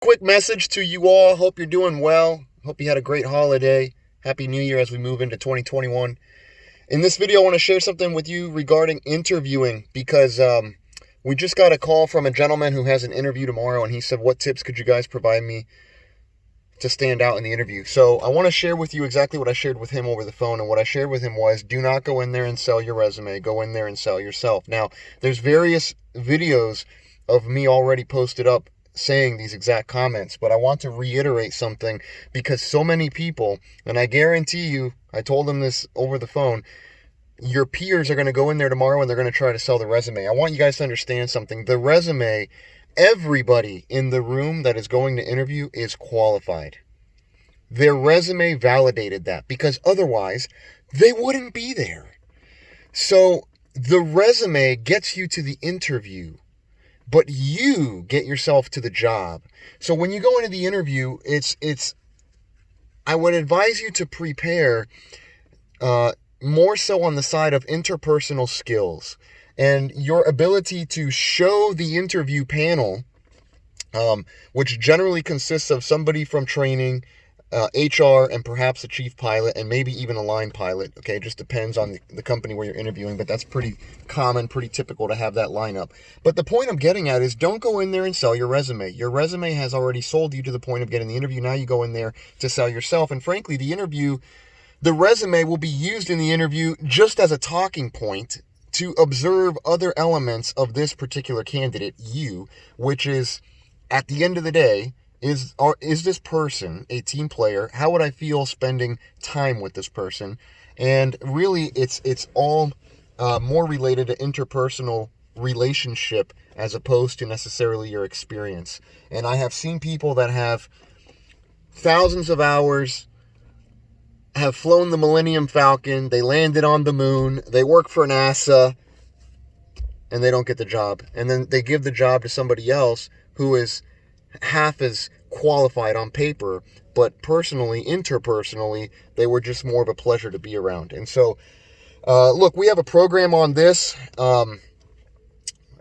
Quick message to you all. Hope you're doing well. Hope you had a great holiday. Happy New Year as we move into 2021. In this video, I want to share something with you regarding interviewing because we just got a call from a gentleman who has an interview tomorrow, and he said, what tips could you guys provide me to stand out in the interview? So I want to share with you exactly what I shared with him over the phone, and what I shared with him was, do not go in there and sell your resume. Go in there and sell yourself. Now, there's various videos of me already posted up saying these exact comments, but I want to reiterate something because so many people, and I guarantee you, I told them this over the phone, your peers are going to go in there tomorrow and they're going to try to sell the resume. I want you guys to understand something. The resume, everybody in the room that is going to interview is qualified. Their resume validated that, because otherwise they wouldn't be there. So the resume gets you to the interview, but you get yourself to the job. So when you go into the interview, I would advise you to prepare more so on the side of interpersonal skills and your ability to show the interview panel, which generally consists of somebody from training, HR, and perhaps a chief pilot, and maybe even a line pilot. Okay, it just depends on the company where you're interviewing, but that's pretty common, pretty typical to have that lineup. But the point I'm getting at is, don't go in there and sell your resume. Your resume has already sold you to the point of getting the interview. Now you go in there to sell yourself. And frankly, the resume will be used in the interview just as a talking point to observe other elements of this particular candidate, which is, at the end of the day, is this person a team player? How would I feel spending time with this person? And really, it's all more related to interpersonal relationship as opposed to necessarily your experience. And I have seen people that have thousands of hours, have flown the Millennium Falcon, they landed on the moon, they work for NASA, and they don't get the job. And then they give the job to somebody else who is half as qualified on paper, but personally, interpersonally, they were just more of a pleasure to be around. And so, look, we have a program on this.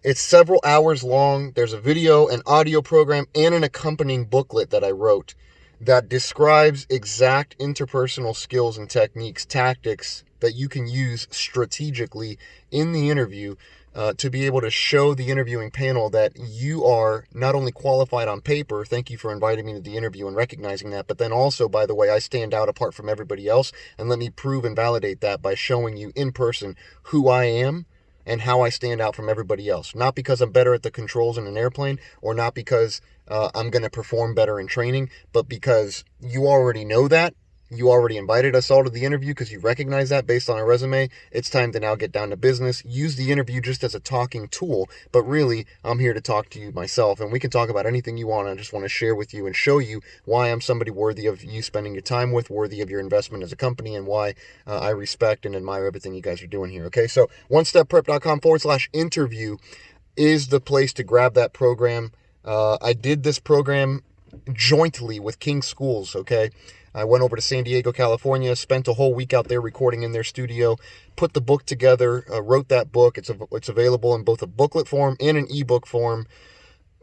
It's several hours long. There's a video, an audio program, and an accompanying booklet that I wrote that describes exact interpersonal skills and techniques, tactics that you can use strategically in the interview to be able to show the interviewing panel that you are not only qualified on paper, thank you for inviting me to the interview and recognizing that, but then also, by the way, I stand out apart from everybody else, and let me prove and validate that by showing you in person who I am and how I stand out from everybody else. Not because I'm better at the controls in an airplane, or not because I'm going to perform better in training, but because you already know that. You already invited us all to the interview because you recognize that based on our resume. It's time to now get down to business. Use the interview just as a talking tool, but really, I'm here to talk to you myself, and we can talk about anything you want. I just want to share with you and show you why I'm somebody worthy of you spending your time with, worthy of your investment as a company, and why I respect and admire everything you guys are doing here. Okay, so onestepprep.com/interview is the place to grab that program. I did this program jointly with King Schools, okay? I went over to San Diego, California, spent a whole week out there recording in their studio, put the book together, wrote that book. It's available in both a booklet form and an ebook form.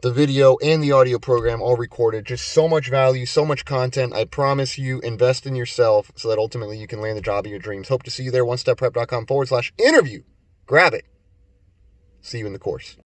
The video and the audio program all recorded. Just so much value, so much content. I promise you, invest in yourself so that ultimately you can land the job of your dreams. Hope to see you there, onestepprep.com/interview. Grab it. See you in the course.